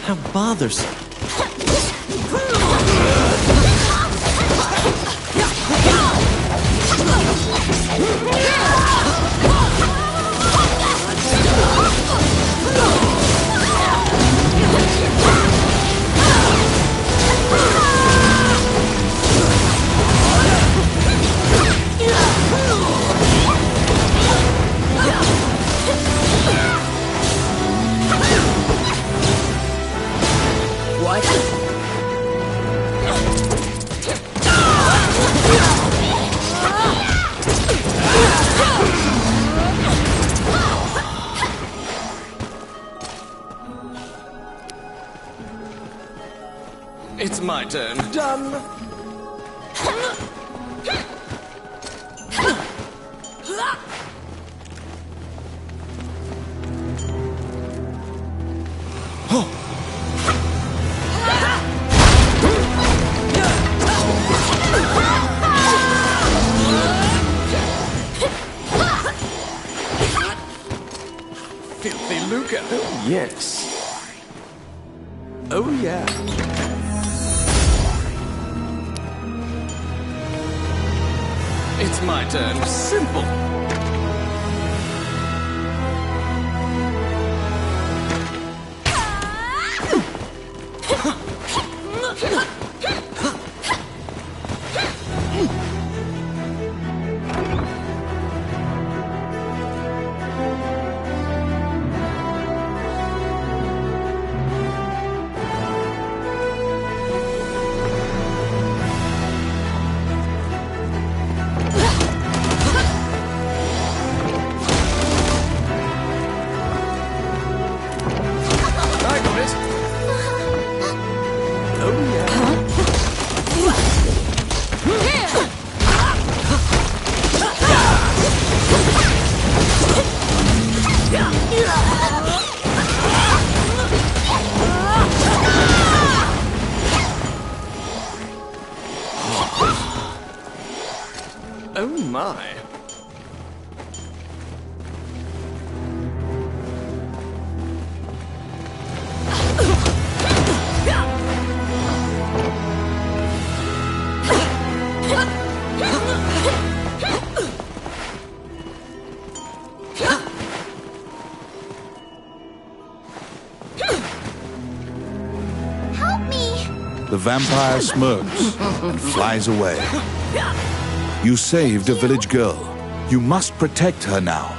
How bothersome. It's my turn. Done. Filthy Luca. Oh, yes. Oh, yeah. It's my turn. Simple. Oh my. Help me! The vampire smirks and flies away. You saved a village girl. You must protect her now.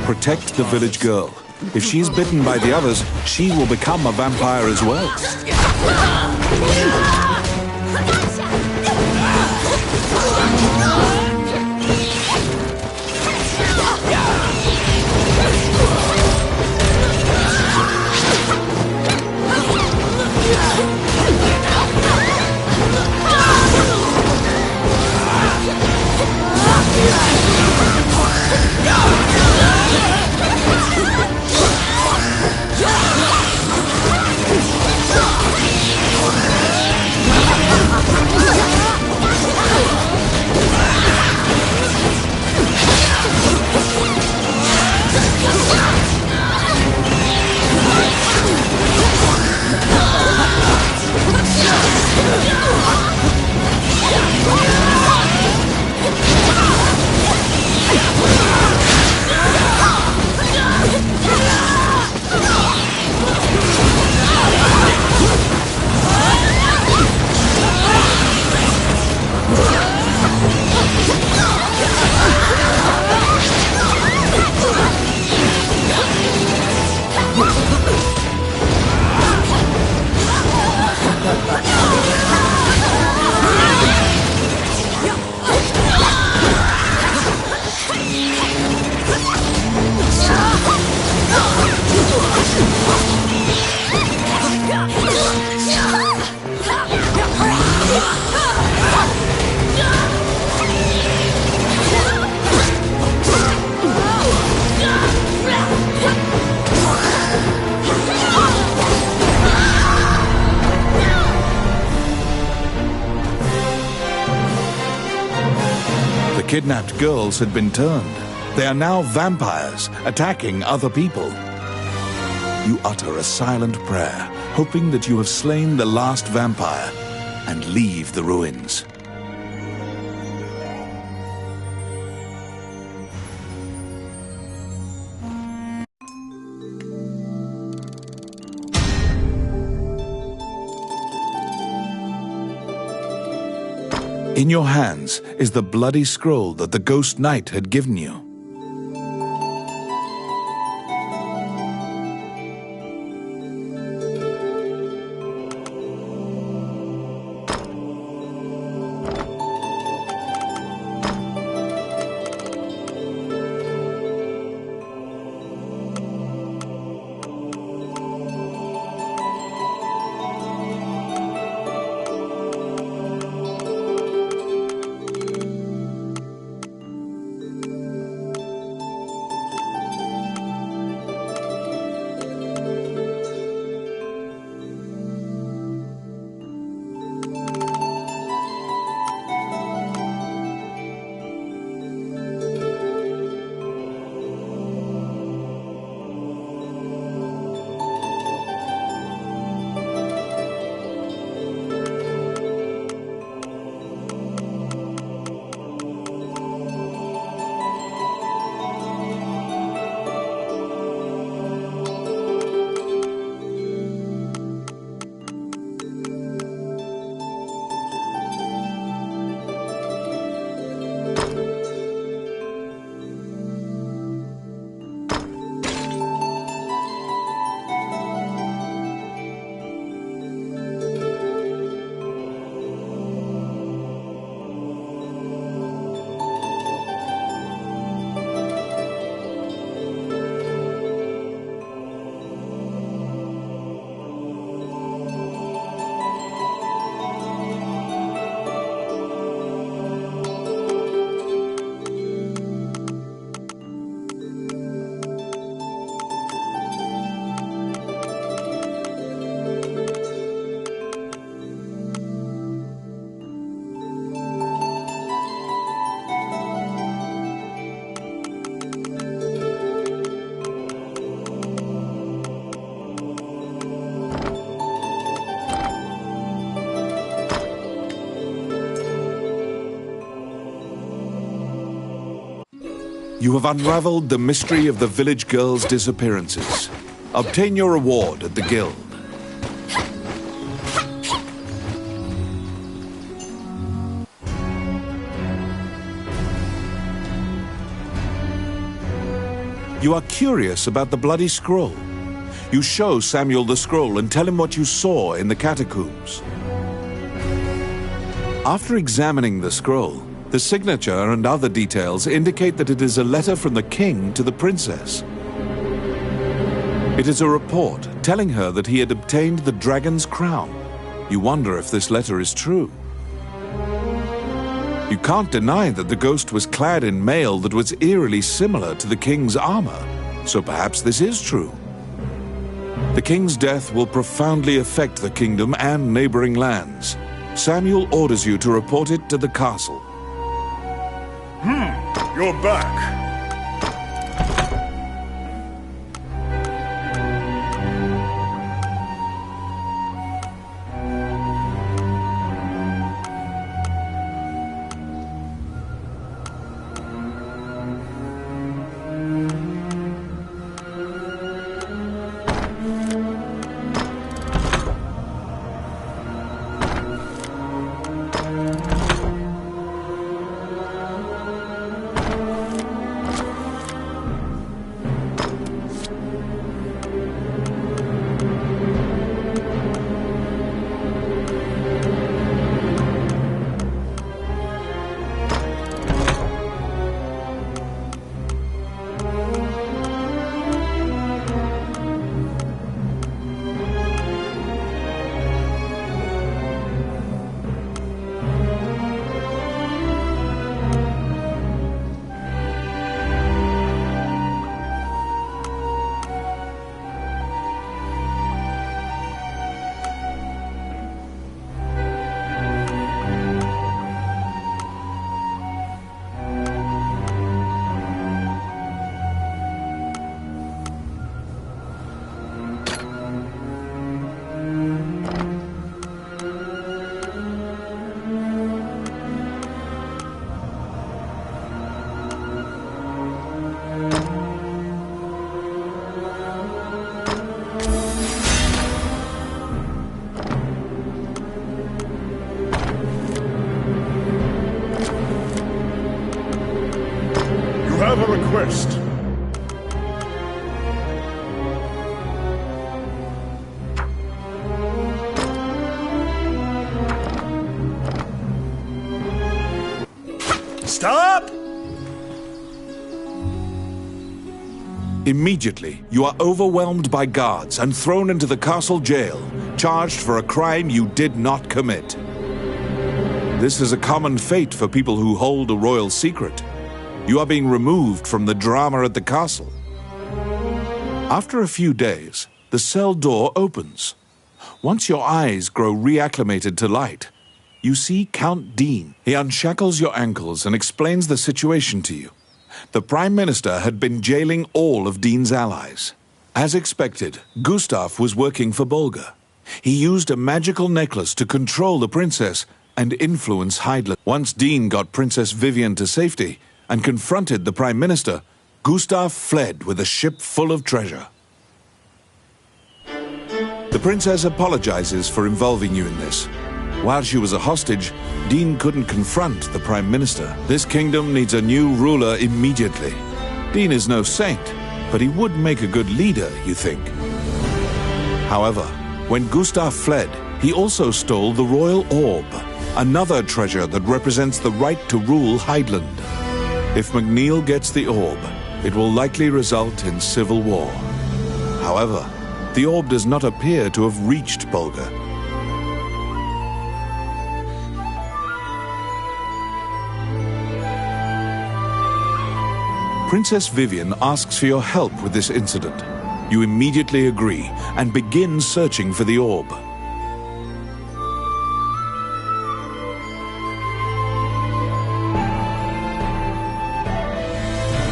Protect the village girl. If she's bitten by the others, she will become a vampire as well. The kidnapped girls had been turned. They are now vampires, attacking other people. You utter a silent prayer, hoping that you have slain the last vampire, and leave the ruins. In your hands is the bloody scroll that the Ghost Knight had given you. You have unraveled the mystery of the village girls' disappearances. Obtain your reward at the guild. You are curious about the bloody scroll. You show Samuel the scroll and tell him what you saw in the catacombs. After examining the scroll, the signature and other details indicate that it is a letter from the king to the princess. It is a report telling her that he had obtained the dragon's crown. You wonder if this letter is true. You can't deny that the ghost was clad in mail that was eerily similar to the king's armor, so perhaps this is true. The king's death will profoundly affect the kingdom and neighboring lands. Samuel orders you to report it to the castle. You're back. Stop! Immediately, you are overwhelmed by guards and thrown into the castle jail, charged for a crime you did not commit. This is a common fate for people who hold a royal secret. You are being removed from the drama at the castle. After a few days, the cell door opens. Once your eyes grow reacclimated to light, you see Count Dean. He unshackles your ankles and explains the situation to you. The Prime Minister had been jailing all of Dean's allies. As expected, Gustav was working for Bolga. He used a magical necklace to control the princess and influence Hydaelyn. Once Dean got Princess Vivian to safety and confronted the Prime Minister, Gustav fled with a ship full of treasure. The princess apologizes for involving you in this. While she was a hostage, Dean couldn't confront the Prime Minister. This kingdom needs a new ruler immediately. Dean is no saint, but he would make a good leader, you think. However, when Gustav fled, he also stole the Royal Orb, another treasure that represents the right to rule Hydaelyn. If McNeil gets the orb, it will likely result in civil war. However, the orb does not appear to have reached Bolga. Princess Vivian asks for your help with this incident. You immediately agree and begin searching for the orb.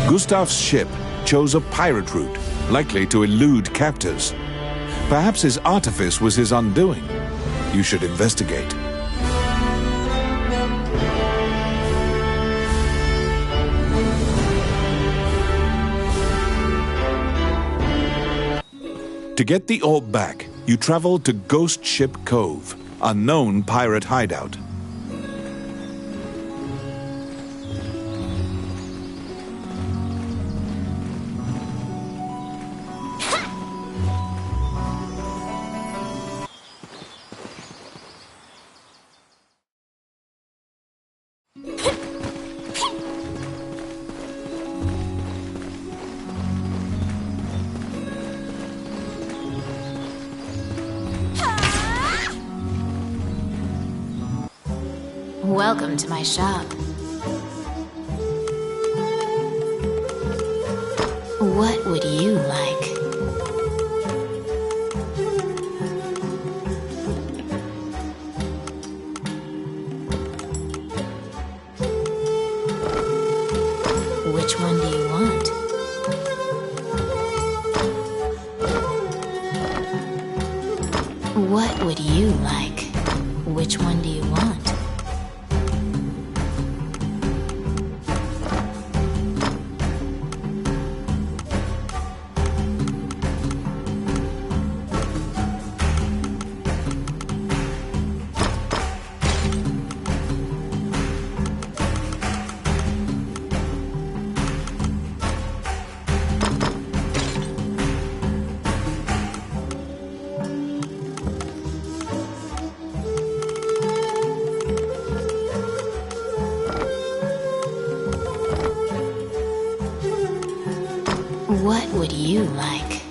Gustav's ship chose a pirate route, likely to elude captors. Perhaps his artifice was his undoing. You should investigate. To get the orb back, you travel to Ghost Ship Cove, a known pirate hideout. Welcome to my shop. What would you like? Which one do you want? What would you like? Which one do you want? What would you like?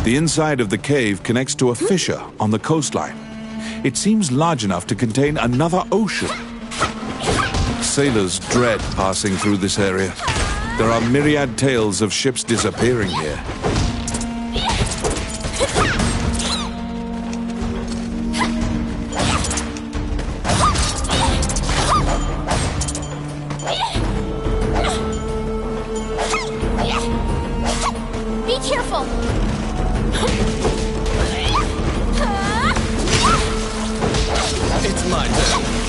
The inside of the cave connects to a fissure on the coastline. It seems large enough to contain another ocean. Sailors dread passing through this area. There are myriad tales of ships disappearing here. Be careful! It's my turn.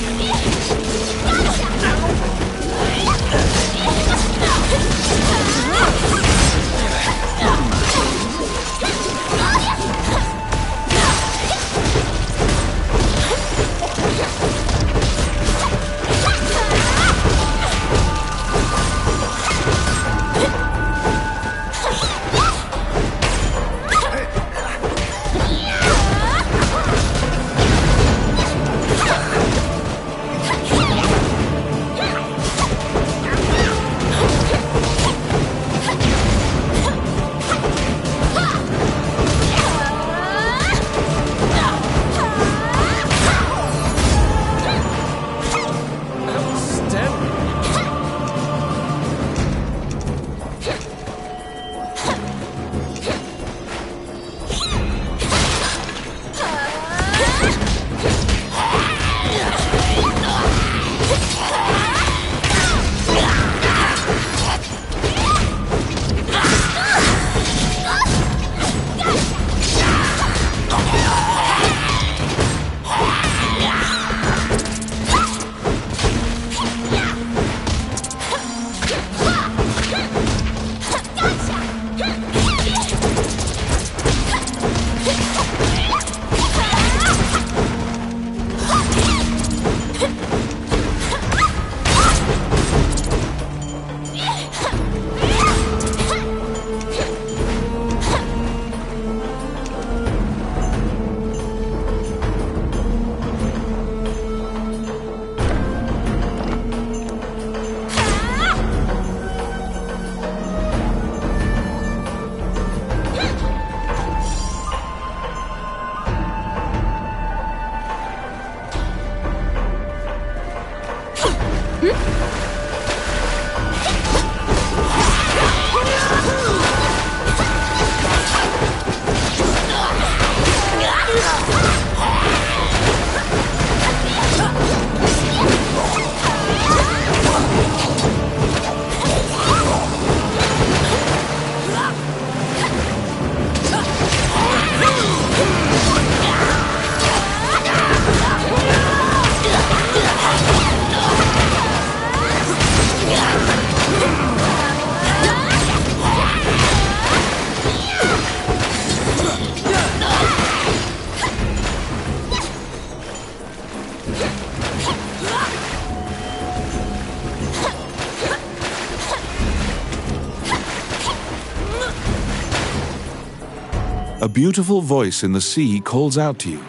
A beautiful voice in the sea calls out to you.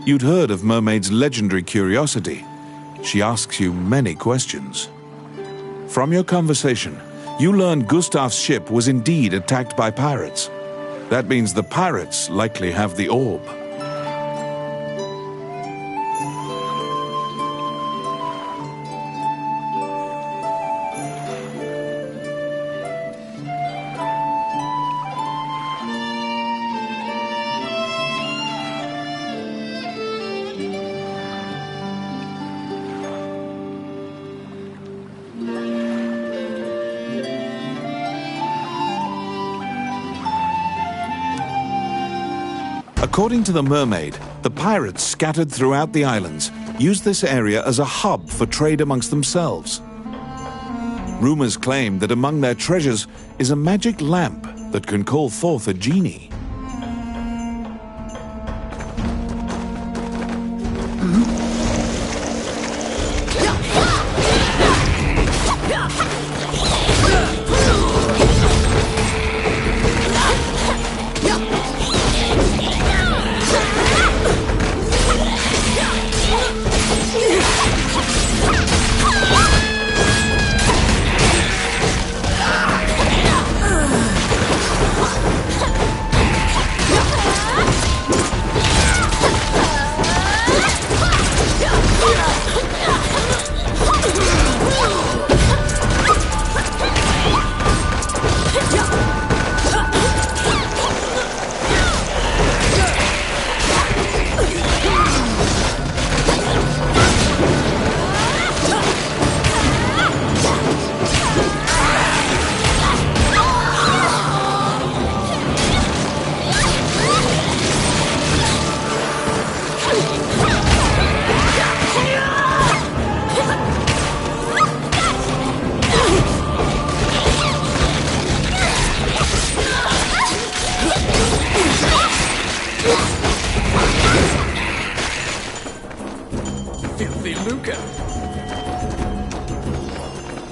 You'd heard of Mermaid's legendary curiosity. She asks you many questions. From your conversation, you learn Gustav's ship was indeed attacked by pirates. That means the pirates likely have the orb. According to the Mermaid, the pirates scattered throughout the islands used this area as a hub for trade amongst themselves. Rumors claim that among their treasures is a magic lamp that can call forth a genie.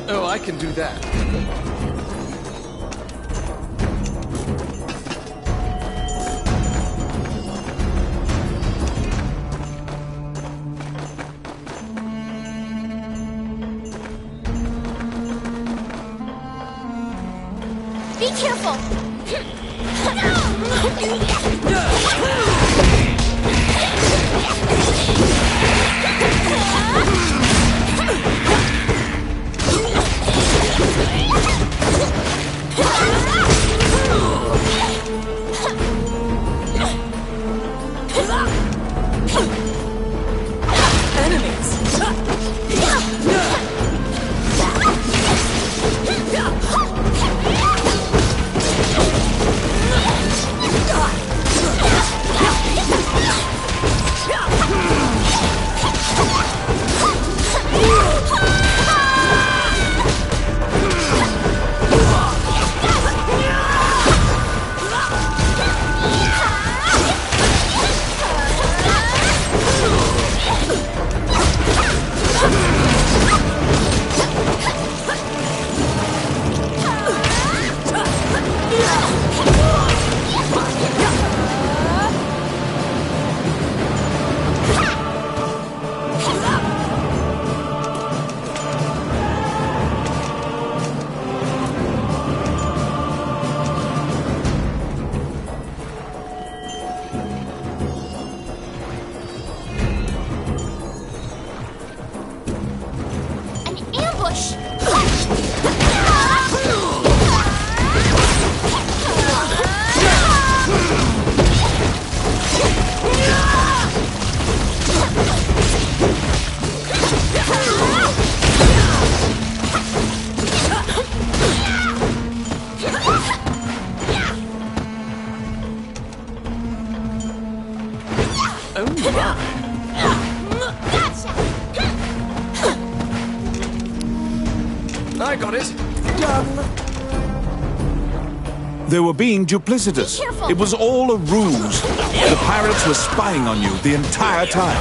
Oh, I can do that. Be careful! I got it. They were being duplicitous. Be careful. It was all a ruse. The pirates were spying on you the entire time.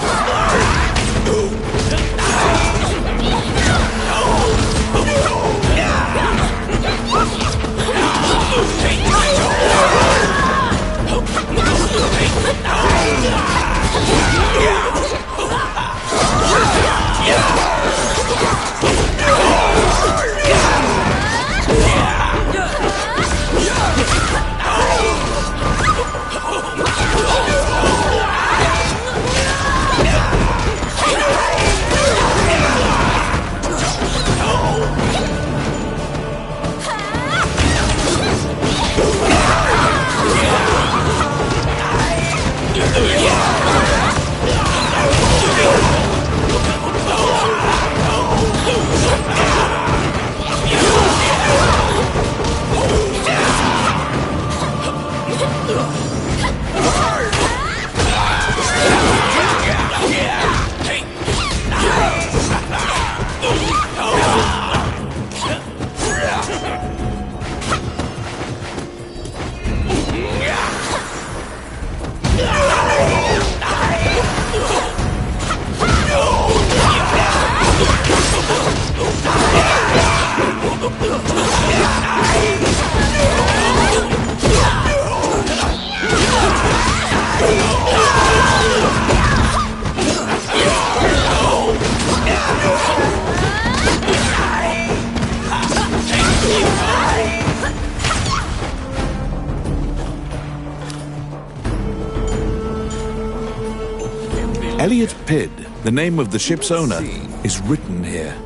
Elliot Pidd, the name of the ship's owner, is written here.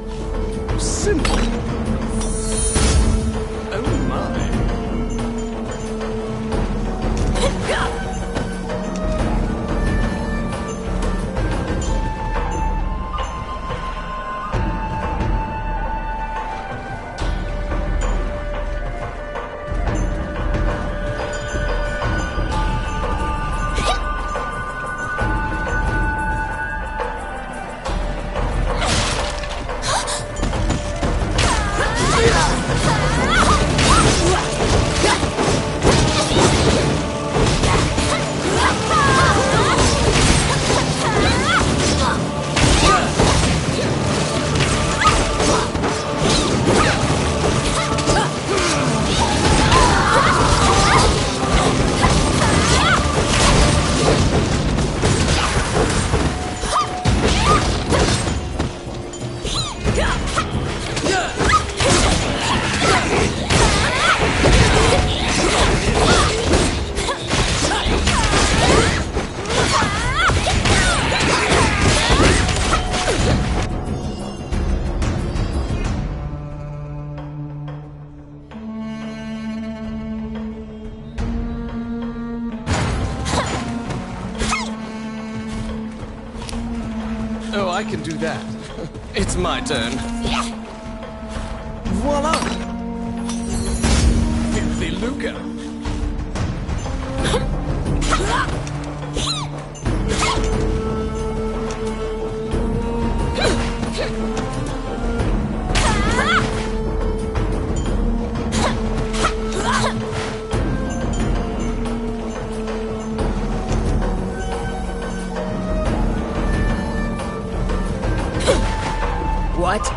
Simple. Oh my. I can do that. It's my turn. Voila! Filthy lucre. What?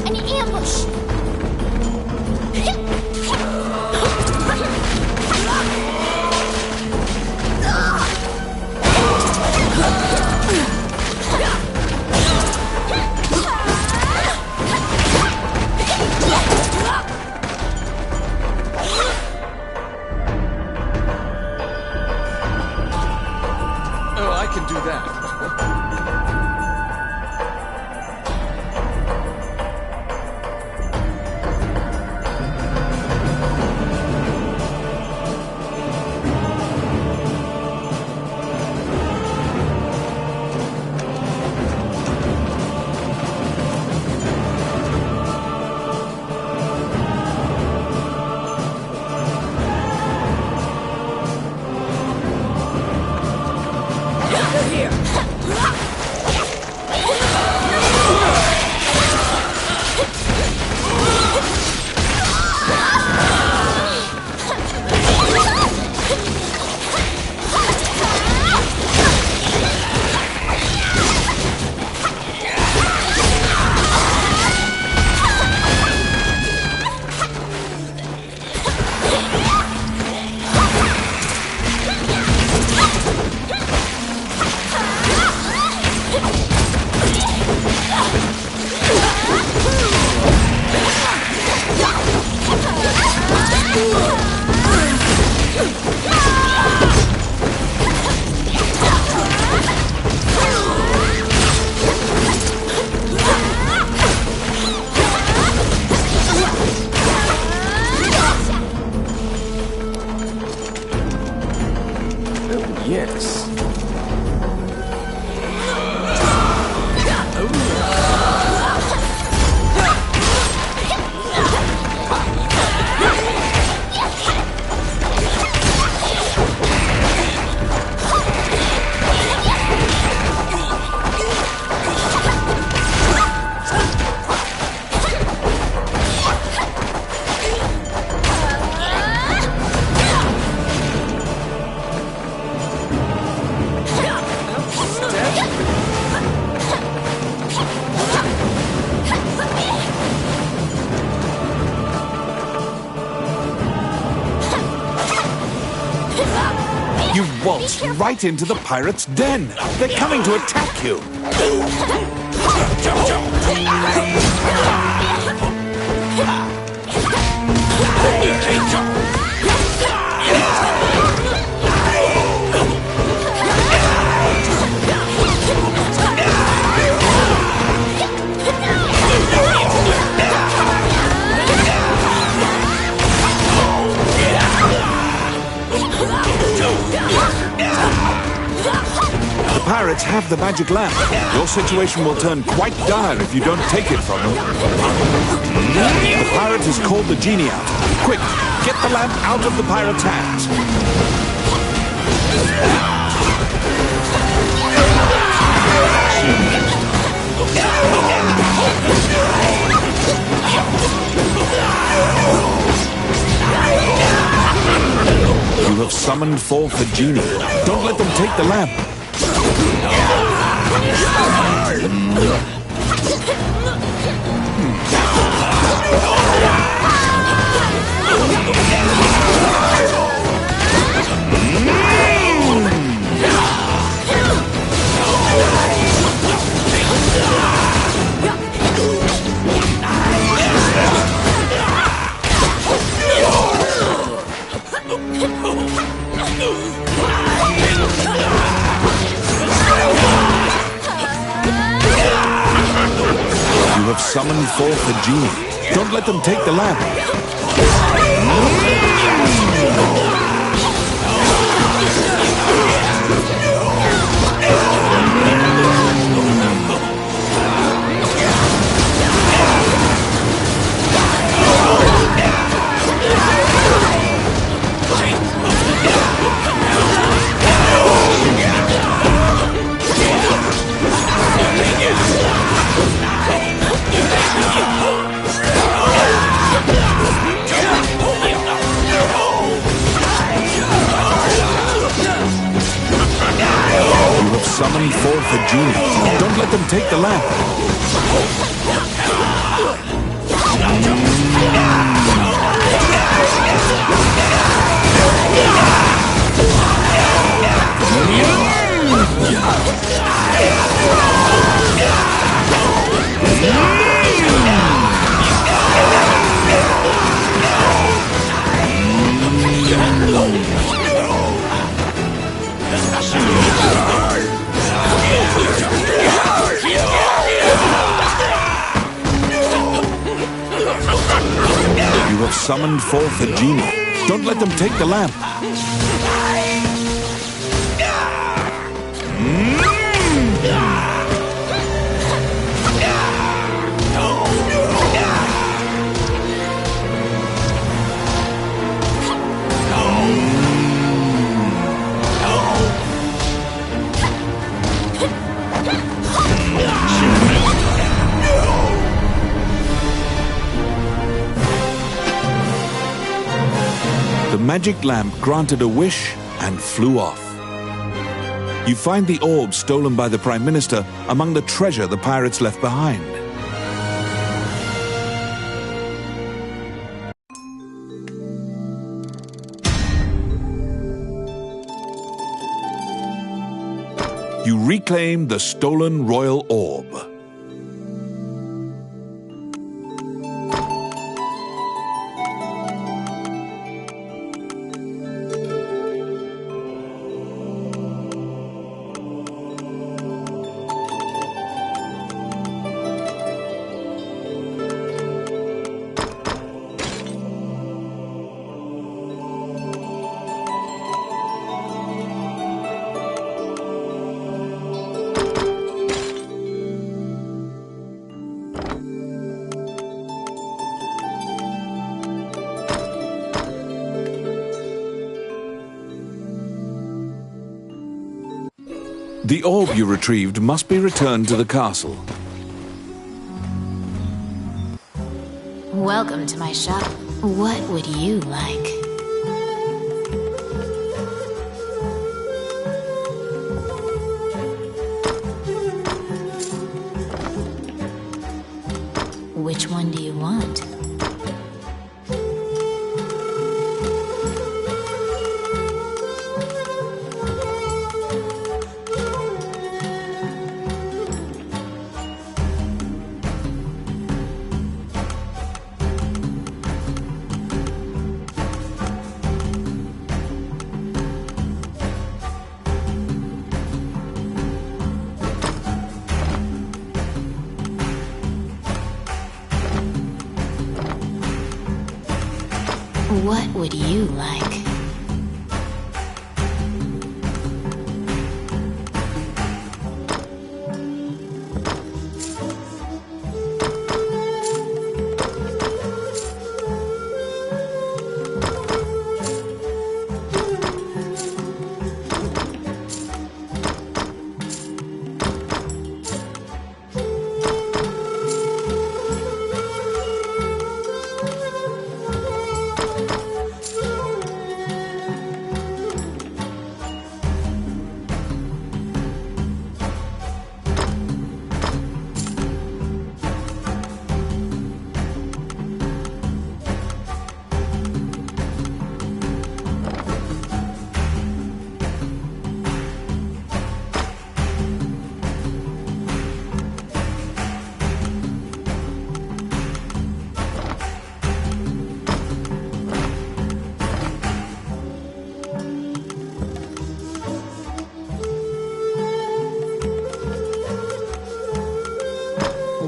An ambush! Oh, I can do that. Yes. You waltzed right into the pirates' den. They're coming to attack you. have the magic lamp. Your situation will turn quite dire if you don't take it from them. The pirate has called the genie out. Quick, get the lamp out of the pirate's hands. You have summoned forth the genie. Don't let them take the lamp. You have summoned forth the genie. Don't let them take the lamp. Summoned forth the genie. Don't let them take the lamp. You have summoned forth the genie. Don't let them take the lamp. The magic lamp granted a wish and flew off. You find the orb stolen by the Prime Minister among the treasure the pirates left behind. You reclaim the stolen royal orb. The orb you retrieved must be returned to the castle. Welcome to my shop. What would you like? Which one do you want? What would you like?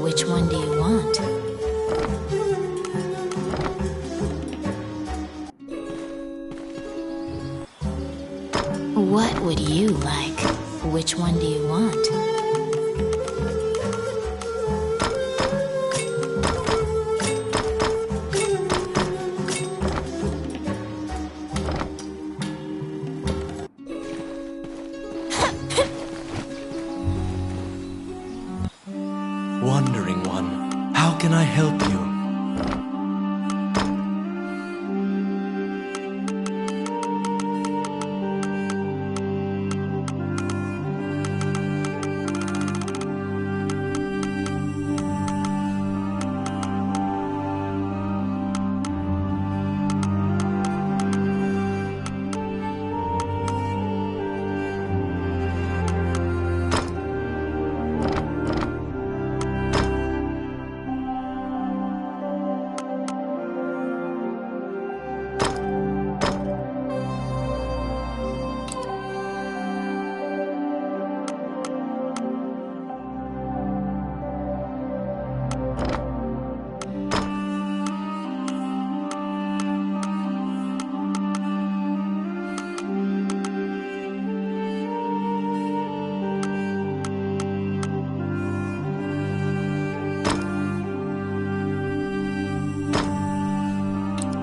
Which one do you want? What would you like? Which one do you want? Wandering One, how can I help you?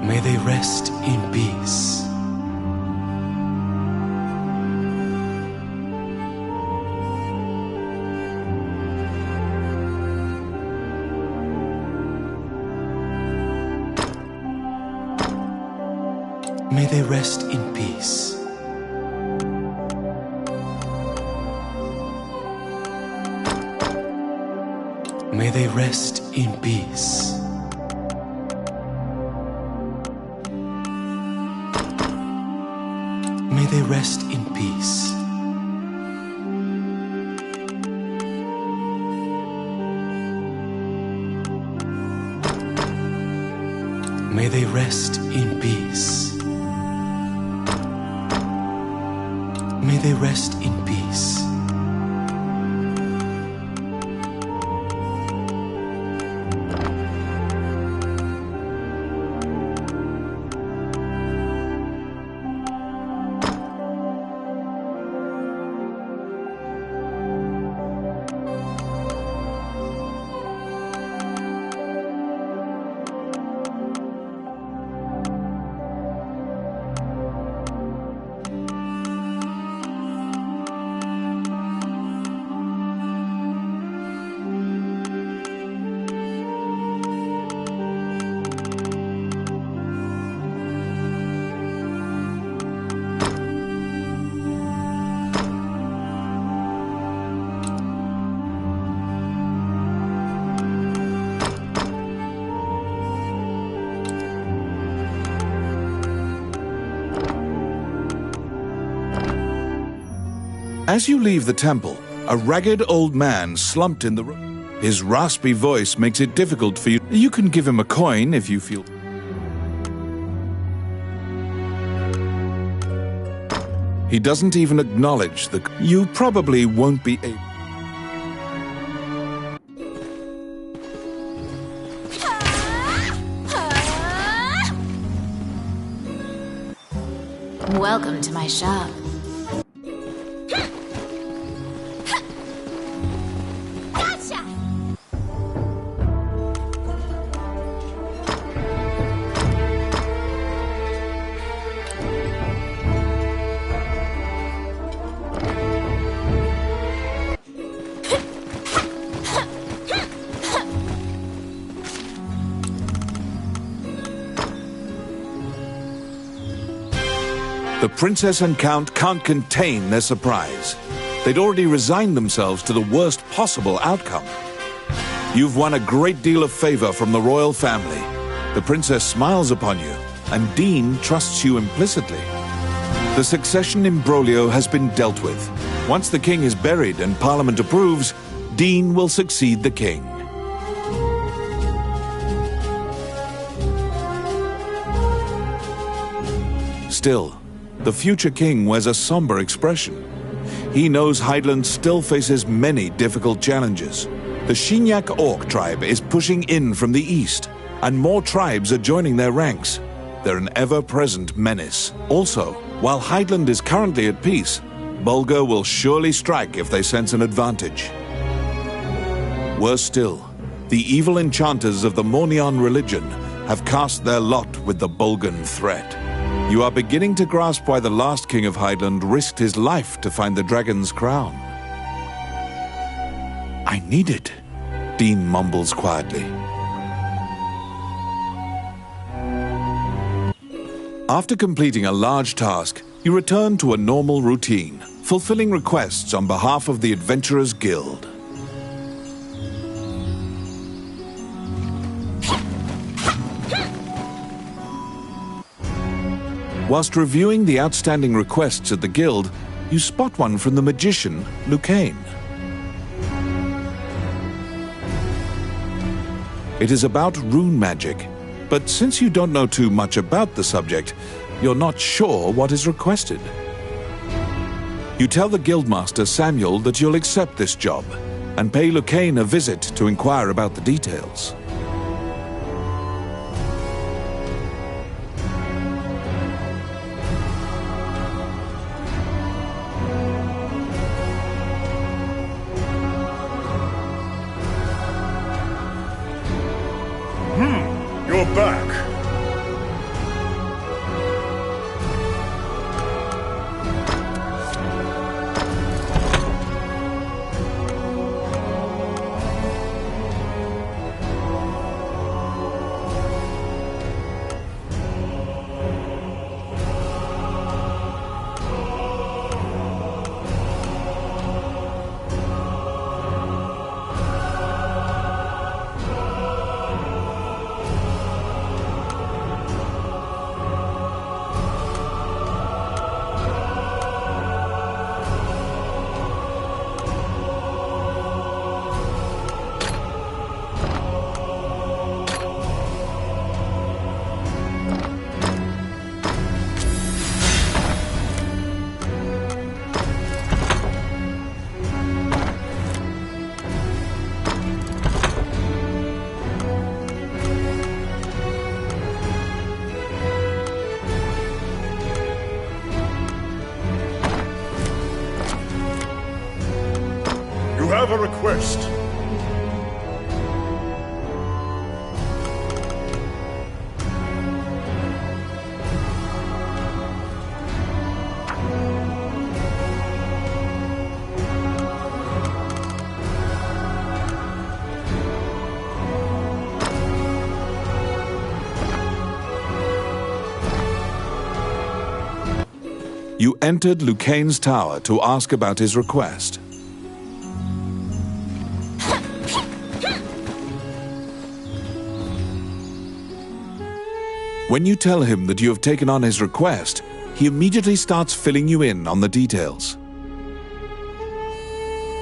May they rest in peace. May they rest in peace. May they rest in peace. May they rest in peace. May they rest in peace. May they rest in peace. As you leave the temple, a ragged old man slumped in the room. His raspy voice makes it difficult for you. You can give him a coin if you feel. He doesn't even acknowledge the. You probably won't be able. Welcome to my shop. The princess and count can't contain their surprise. They'd already resigned themselves to the worst possible outcome. You've won a great deal of favor from the royal family. The princess smiles upon you, and Dean trusts you implicitly. The succession imbroglio has been dealt with. Once the king is buried and Parliament approves, Dean will succeed the king. Still, the future king wears a somber expression. He knows Hydaelyn still faces many difficult challenges. The Shinyak Orc tribe is pushing in from the east, and more tribes are joining their ranks. They're an ever-present menace. Also, while Hydeland is currently at peace, Bulgur will surely strike if they sense an advantage. Worse still, the evil enchanters of the Mornion religion have cast their lot with the Bulgan threat. You are beginning to grasp why the last king of Hydeland risked his life to find the dragon's crown. I need it, Dean mumbles quietly. After completing a large task, you return to a normal routine, fulfilling requests on behalf of the Adventurers Guild. Whilst reviewing the outstanding requests at the guild, you spot one from the magician, Lucane. It is about rune magic, but since you don't know too much about the subject, you're not sure what is requested. You tell the guildmaster Samuel that you'll accept this job, and pay Lucane a visit to inquire about the details. You're back. You have a request. You entered Lucane's tower to ask about his request. When you tell him that you have taken on his request, he immediately starts filling you in on the details.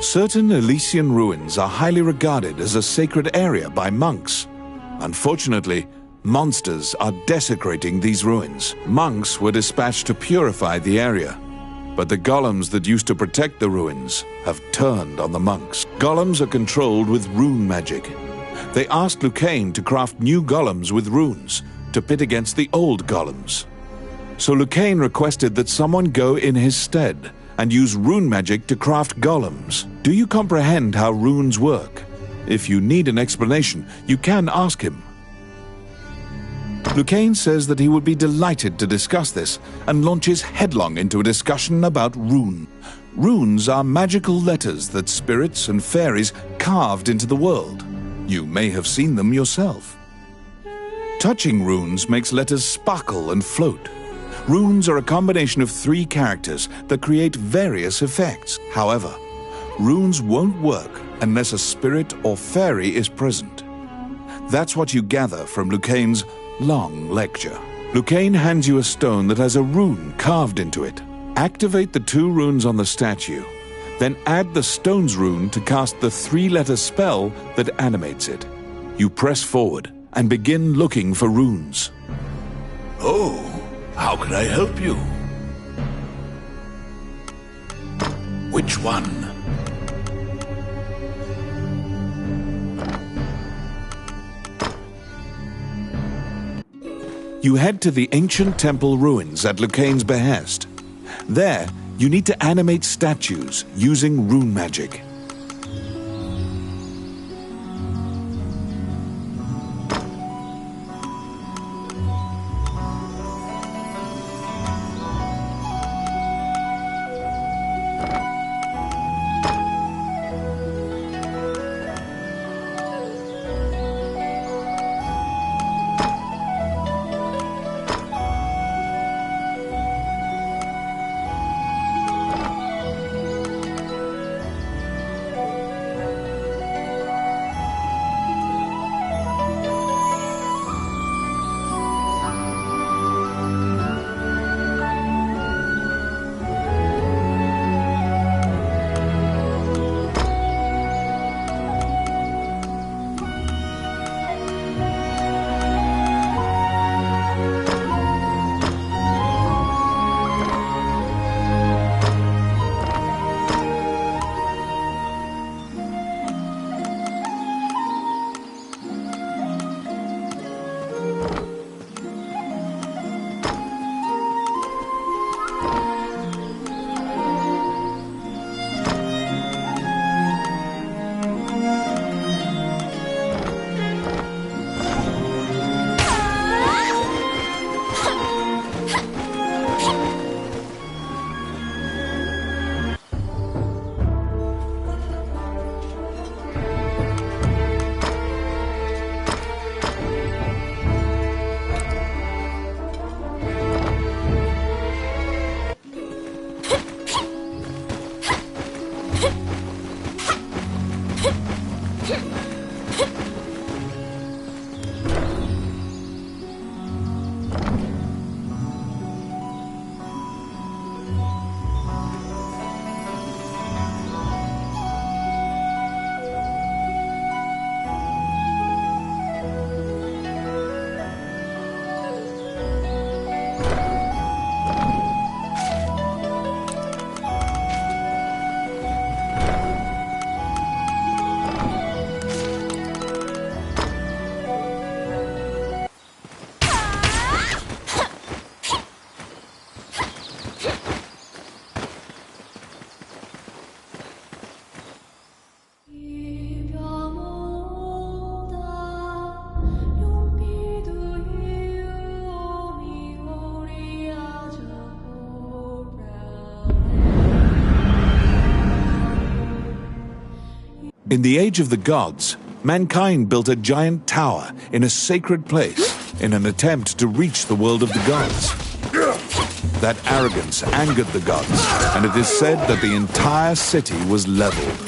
Certain Elysian ruins are highly regarded as a sacred area by monks. Unfortunately, monsters are desecrating these ruins. Monks were dispatched to purify the area, but the golems that used to protect the ruins have turned on the monks. Golems are controlled with rune magic. They asked Lucane to craft new golems with runes to pit against the old golems. So Lucane requested that someone go in his stead and use rune magic to craft golems. Do you comprehend how runes work? If you need an explanation, you can ask him. Lucane says that he would be delighted to discuss this and launches headlong into a discussion about rune. Runes are magical letters that spirits and fairies carved into the world. You may have seen them yourself. Touching runes makes letters sparkle and float. Runes are a combination of 3 characters that create various effects. However, runes won't work unless a spirit or fairy is present. That's what you gather from Lucane's long lecture. Lucane hands you a stone that has a rune carved into it. Activate the 2 runes on the statue, then add the stone's rune to cast the 3-letter spell that animates it. You press forward and begin looking for runes. Oh, how can I help you? Which one? You head to the ancient temple ruins at Lucane's behest. There, you need to animate statues using rune magic. In the Age of the Gods, mankind built a giant tower in a sacred place in an attempt to reach the world of the gods. That arrogance angered the gods, and it is said that the entire city was leveled.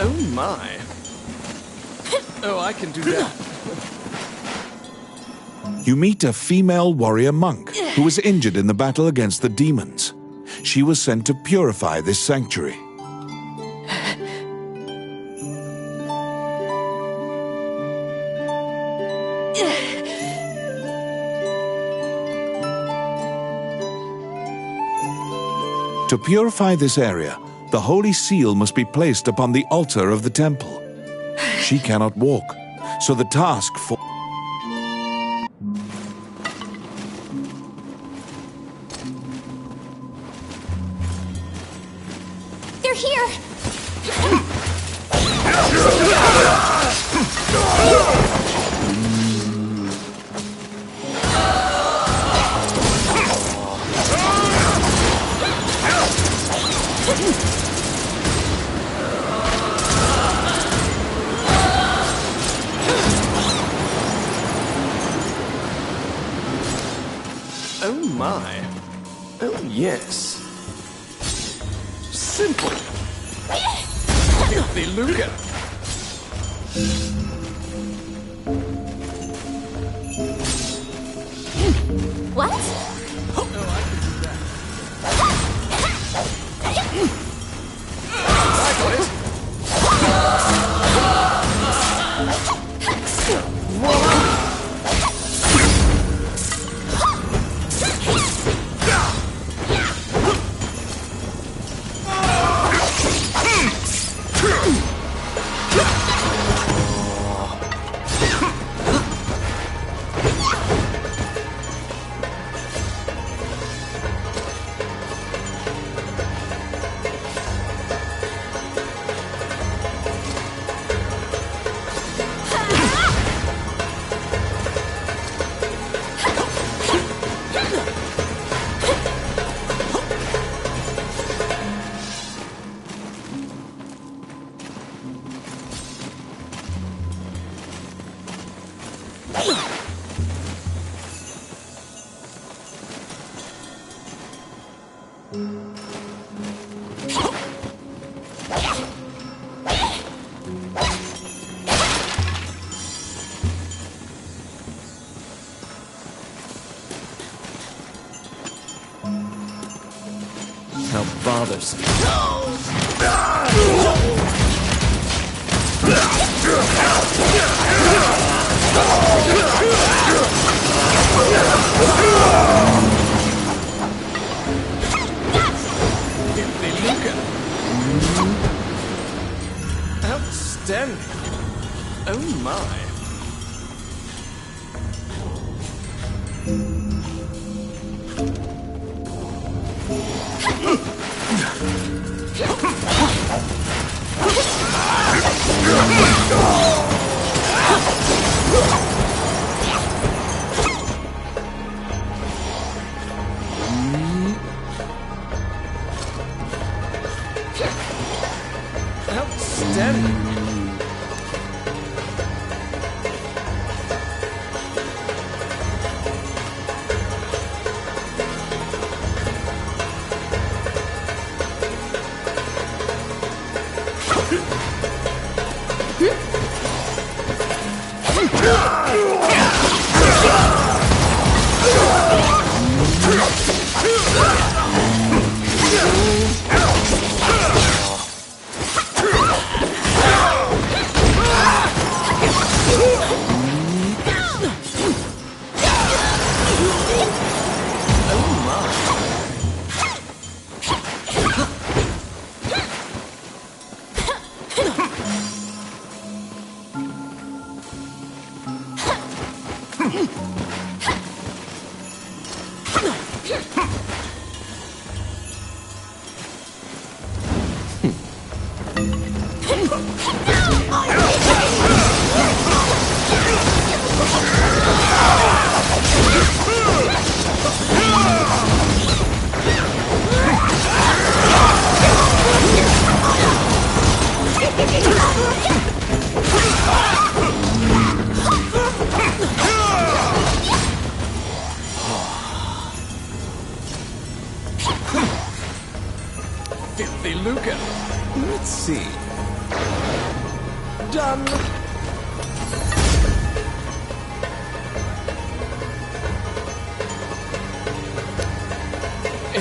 Oh my. Oh, I can do that. You meet a female warrior monk who was injured in the battle against the demons. She was sent to purify this sanctuary. To purify this area, the Holy Seal must be placed upon the altar of the temple. She cannot walk, so the task for... They're here! Oh my. Oh yes. Simple. Filthy lucre. What? I got it. How bothersome. Filthy lucre. Outstanding. Oh my. Outstanding. Filthy lucre. Let's see. Done.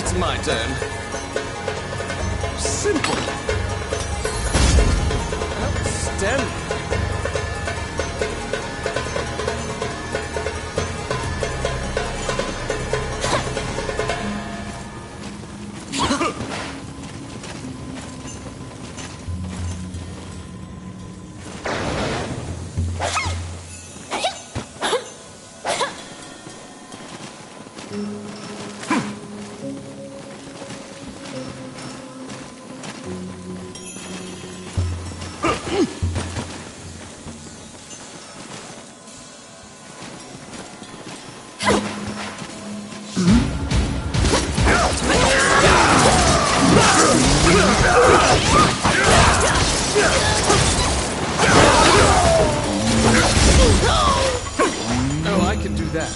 It's my turn. Simple. Outstanding. Oh, I can do that.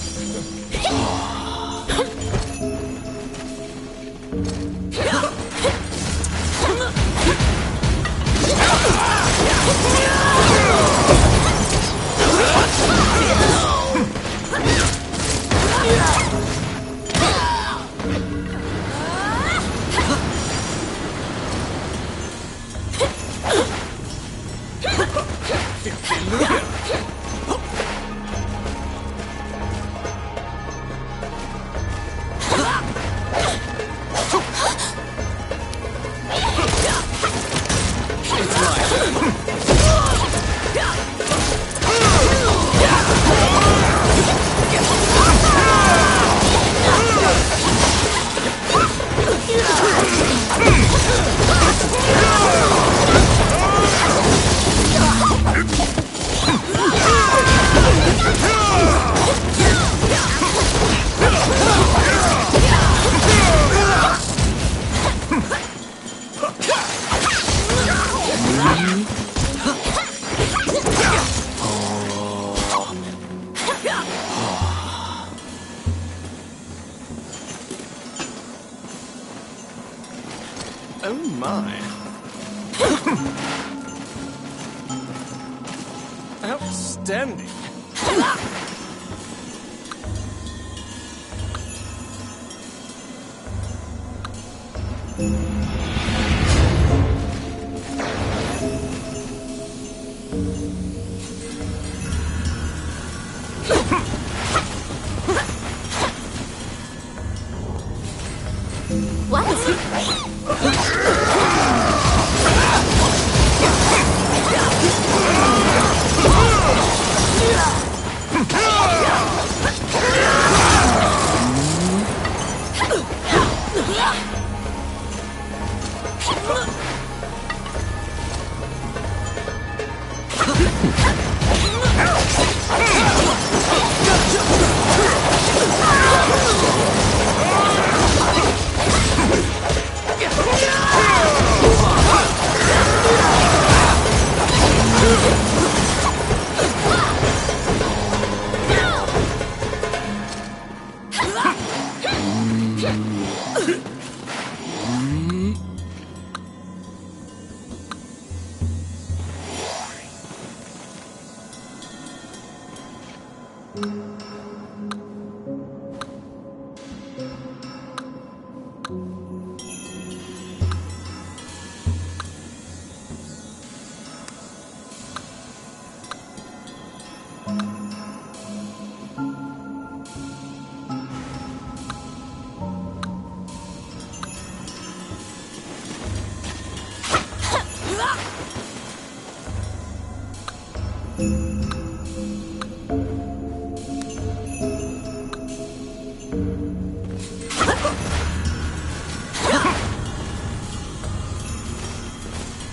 Oh my. Outstanding.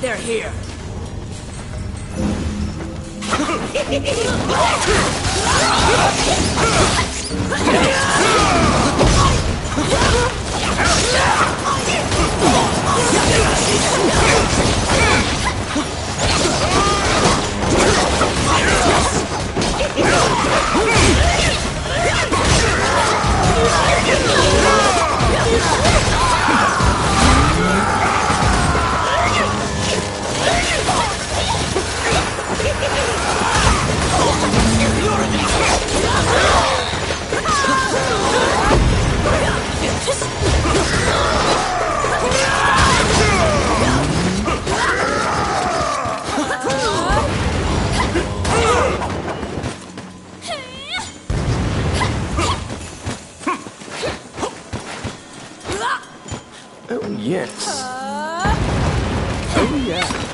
They're here. You're Oh, yes. Oh, yeah.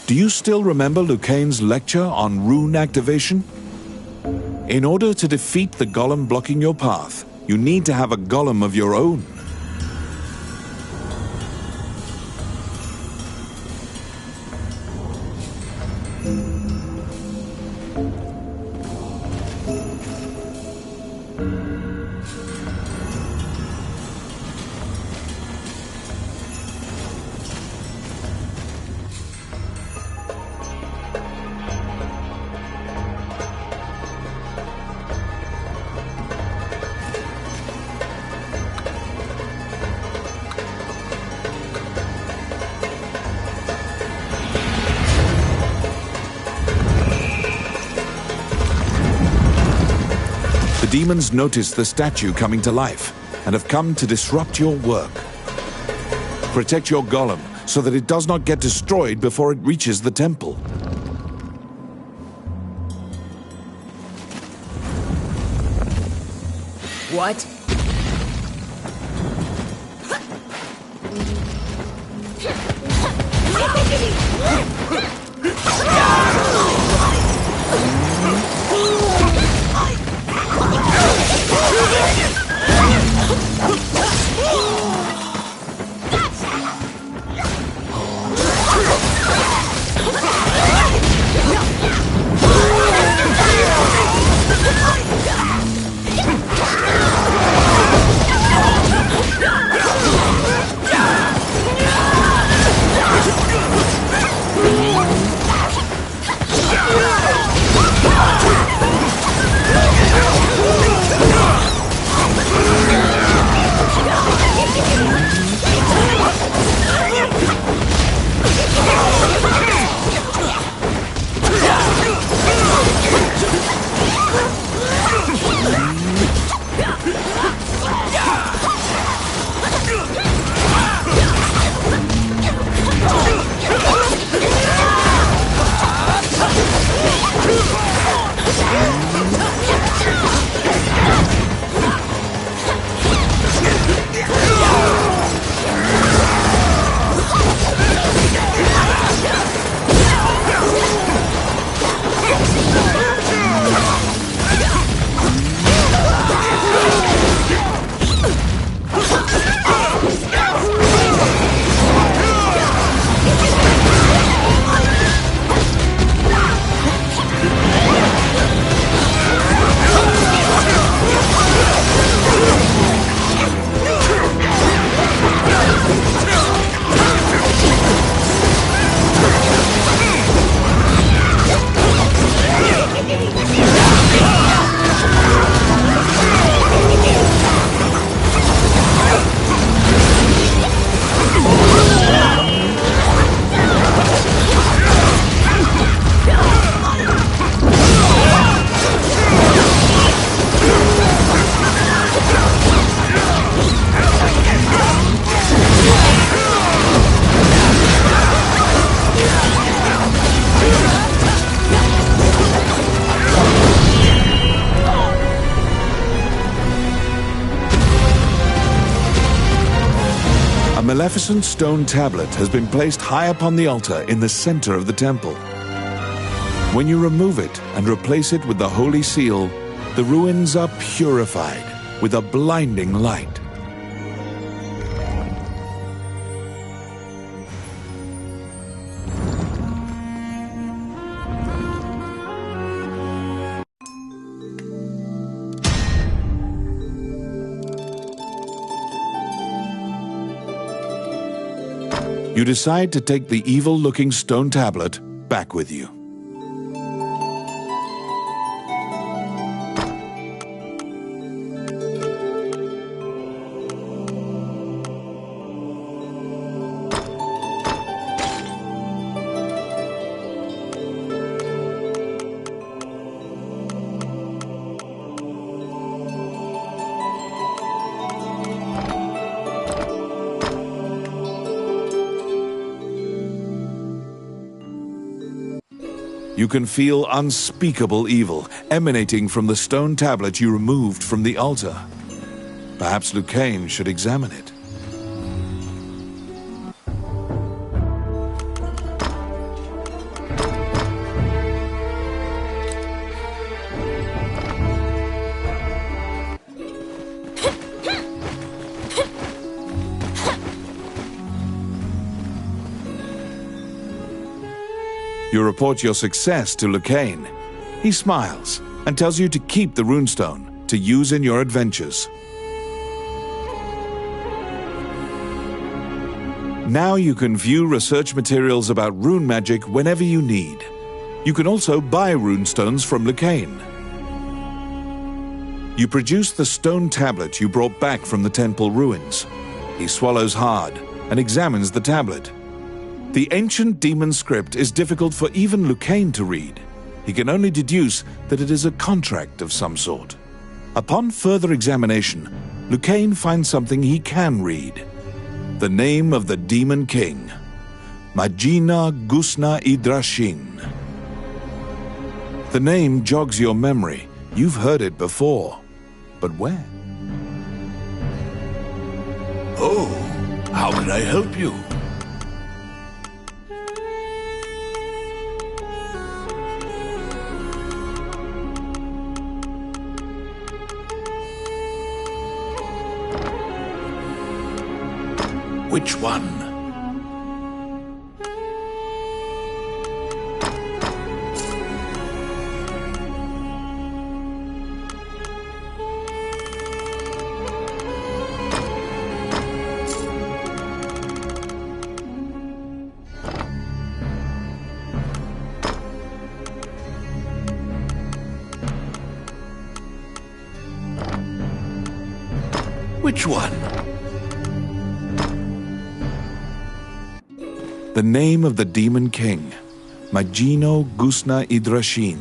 Do you still remember Lucane's lecture on rune activation? In order to defeat the golem blocking your path, you need to have a golem of your own. The demons notice the statue coming to life and have come to disrupt your work. Protect your golem so that it does not get destroyed before it reaches the temple. What? A Maleficent stone tablet has been placed high upon the altar in the center of the temple. When you remove it and replace it with the Holy Seal, the ruins are purified with a blinding light. You decide to take the evil-looking stone tablet back with you. You can feel unspeakable evil emanating from the stone tablet you removed from the altar. Perhaps Lucane should examine it. You report your success to Lucane. He smiles and tells you to keep the runestone to use in your adventures. Now you can view research materials about rune magic whenever you need. You can also buy runestones from Lucane. You produce the stone tablet you brought back from the temple ruins. He swallows hard and examines the tablet. The ancient demon script is difficult for even Lucane to read. He can only deduce that it is a contract of some sort. Upon further examination, Lucane finds something he can read. The name of the Demon King, Majina Gusna Idrashin. The name jogs your memory. You've heard it before. But where? Oh, how can I help you? Which one? Which one? The name of the Demon King, Majino Gusna Idrashin.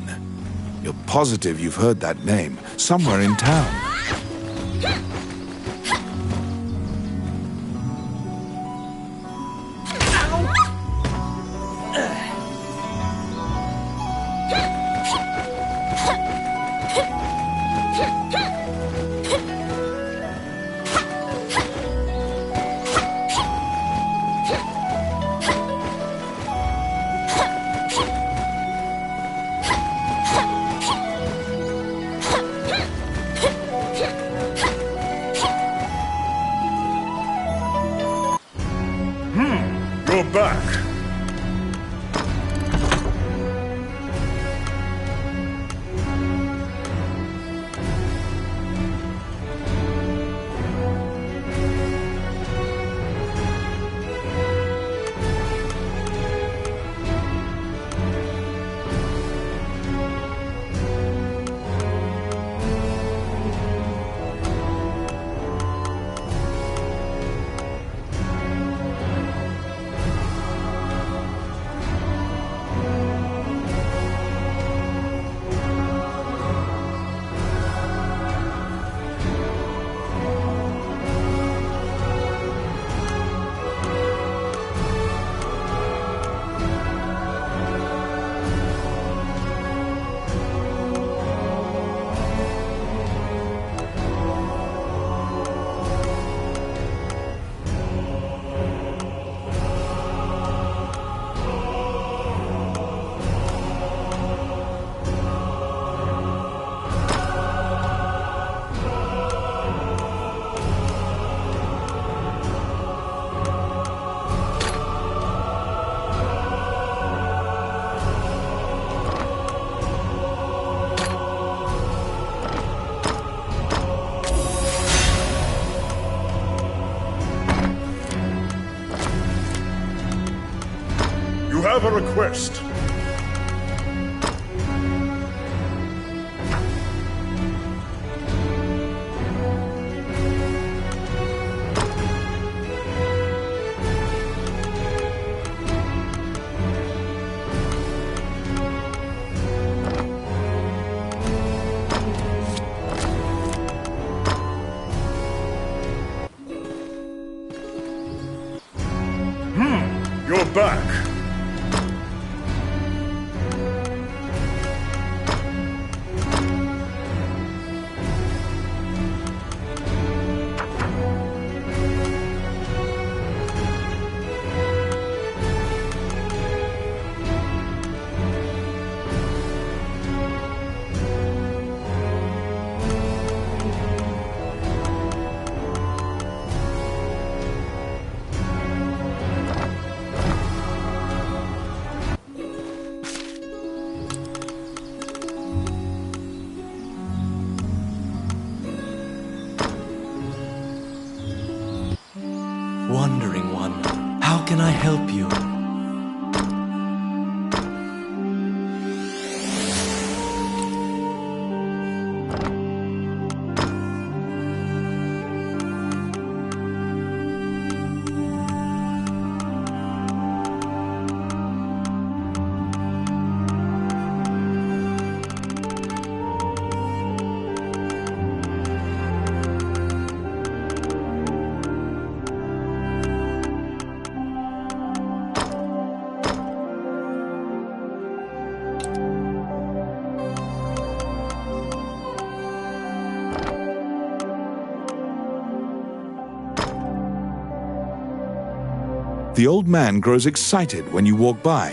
You're positive you've heard that name somewhere in town. You're back. have a request. You're back. I help you? The old man grows excited when you walk by.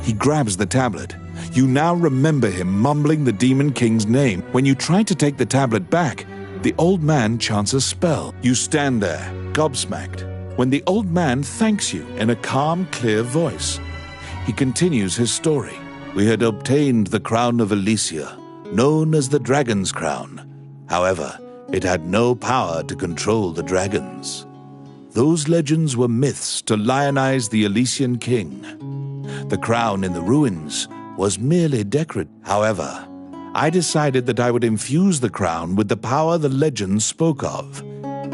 He grabs the tablet. You now remember him mumbling the Demon King's name. When you try to take the tablet back, the old man chants a spell. You stand there, gobsmacked, when the old man thanks you in a calm, clear voice. He continues his story. We had obtained the crown of Elysia, known as the Dragon's Crown. However, it had no power to control the dragons. Those legends were myths to lionize the Elysian king. The crown in the ruins was merely decorative. However, I decided that I would infuse the crown with the power the legends spoke of.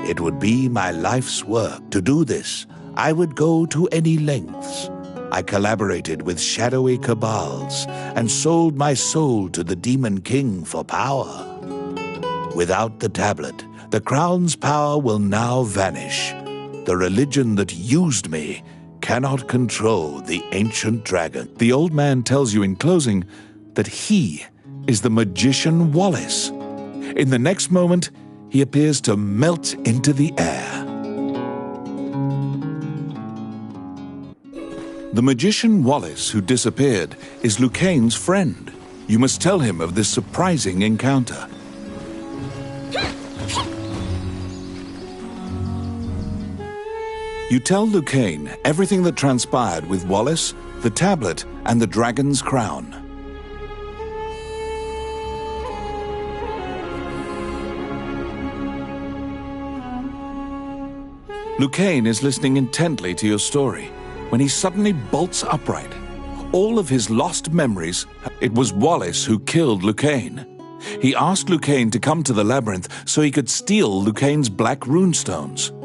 It would be my life's work. To do this, I would go to any lengths. I collaborated with shadowy cabals and sold my soul to the Demon King for power. Without the tablet, the crown's power will now vanish. The religion that used me cannot control the ancient dragon. The old man tells you in closing that he is the magician Wallace. In the next moment, he appears to melt into the air. The magician Wallace, who disappeared, is Lucaine's friend. You must tell him of this surprising encounter. You tell Lucaine everything that transpired with Wallace, the tablet, and the dragon's crown. Lucaine is listening intently to your story when he suddenly bolts upright. All of his lost memories, it was Wallace who killed Lucaine. He asked Lucaine to come to the labyrinth so he could steal Lucaine's black runestones.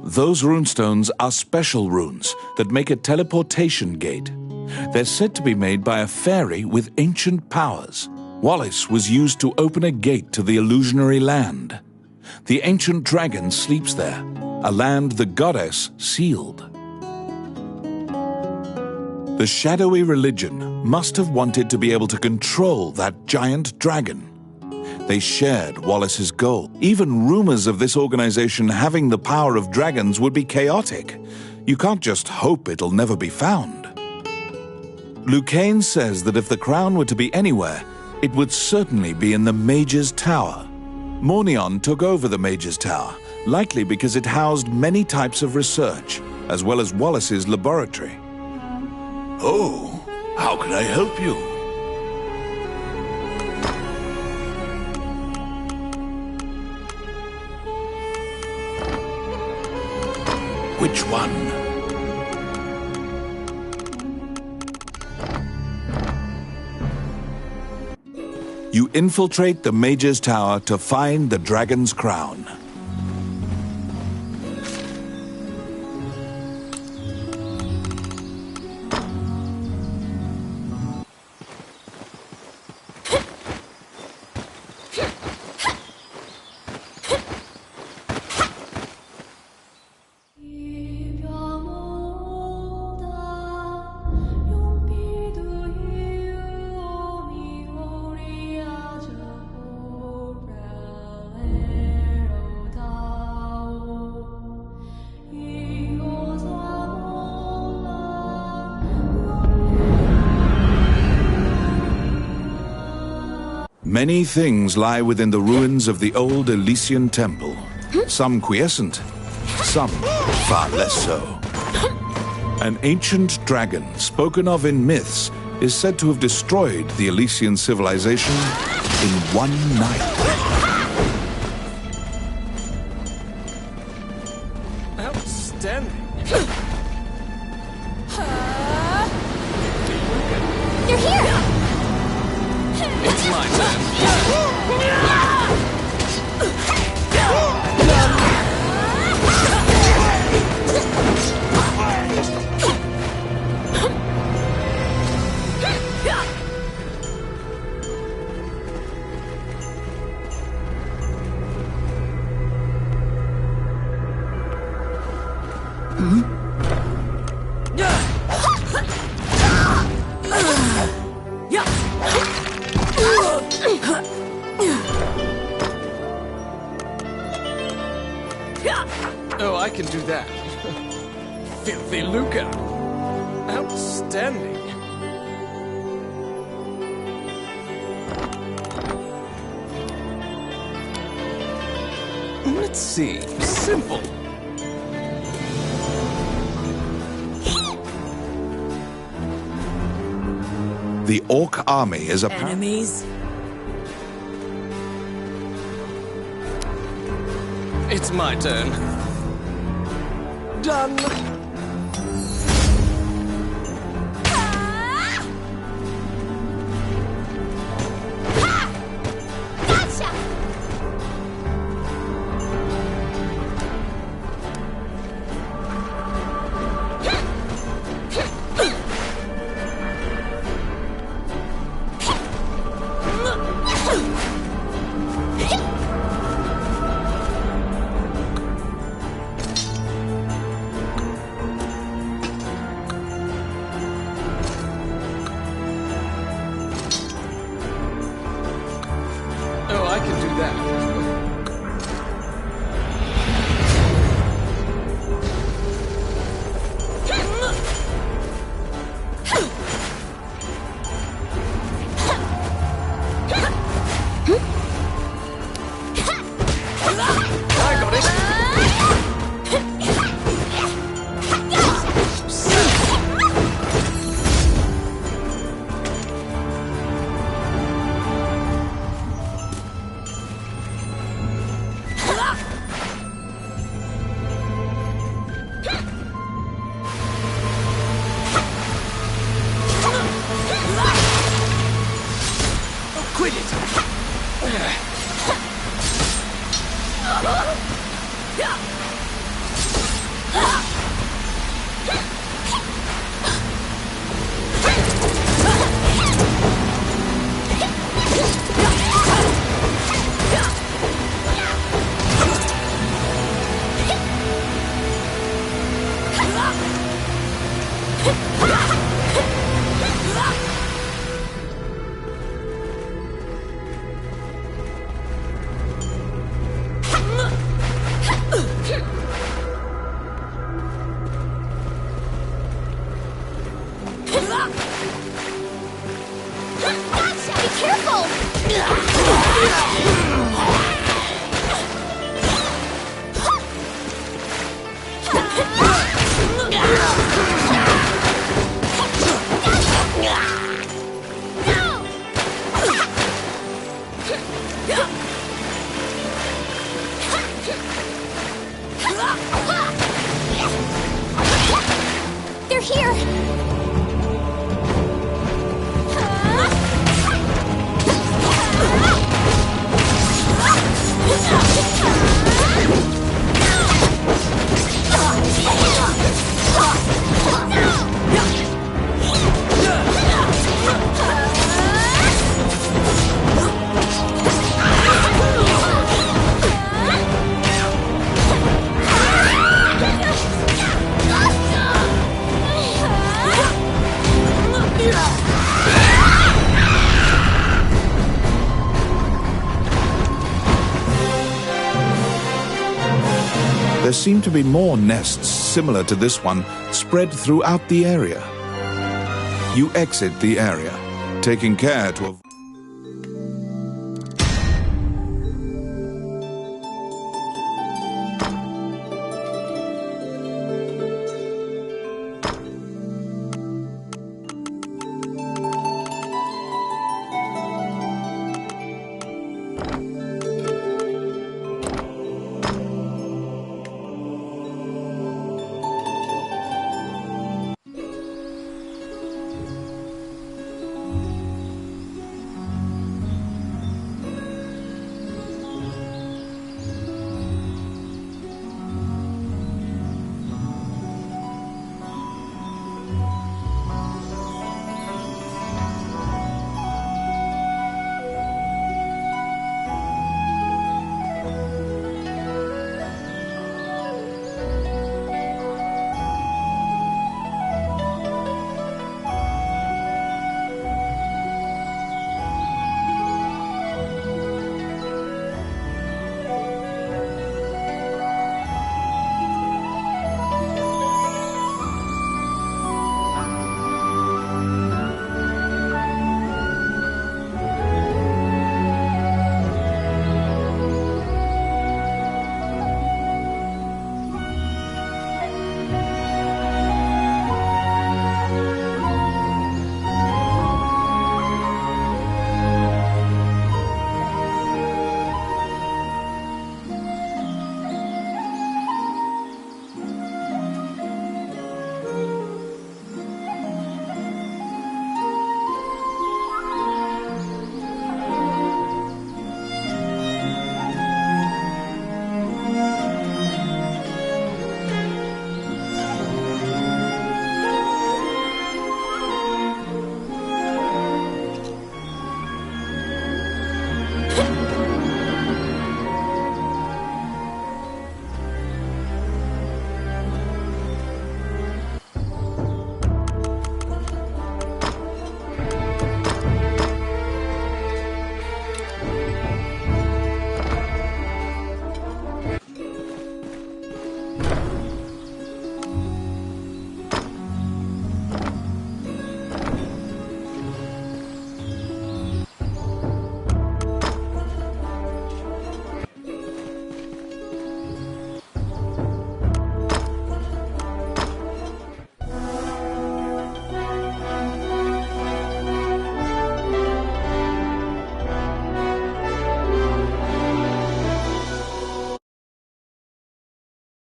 Those runestones are special runes that make a teleportation gate. They're said to be made by a fairy with ancient powers. Wallace was used to open a gate to the illusionary land. The ancient dragon sleeps there, a land the goddess sealed. The shadowy religion must have wanted to be able to control that giant dragon. They shared Wallace's goal. Even rumors of this organization having the power of dragons would be chaotic. You can't just hope it'll never be found. Lucaine says that if the crown were to be anywhere, it would certainly be in the Mage's Tower. Mornion took over the Mage's Tower, likely because it housed many types of research, as well as Wallace's laboratory. Oh, how can I help you? Which one? You infiltrate the Mage's Tower to find the dragon's crown. Many things lie within the ruins of the old Elysian temple. Some quiescent, some far less so. An ancient dragon, spoken of in myths, is said to have destroyed the Elysian civilization in one night. Outstanding. can do that. Filthy lucre. Outstanding. Let's see. Simple. The Orc army is apparently... Enemies? It's my turn. Done. Gotcha! Oh, I can do that. I got it. Quit it! Gotcha! Be careful! They're here! There seem to be more nests similar to this one spread throughout the area. You exit the area, taking care to avoid...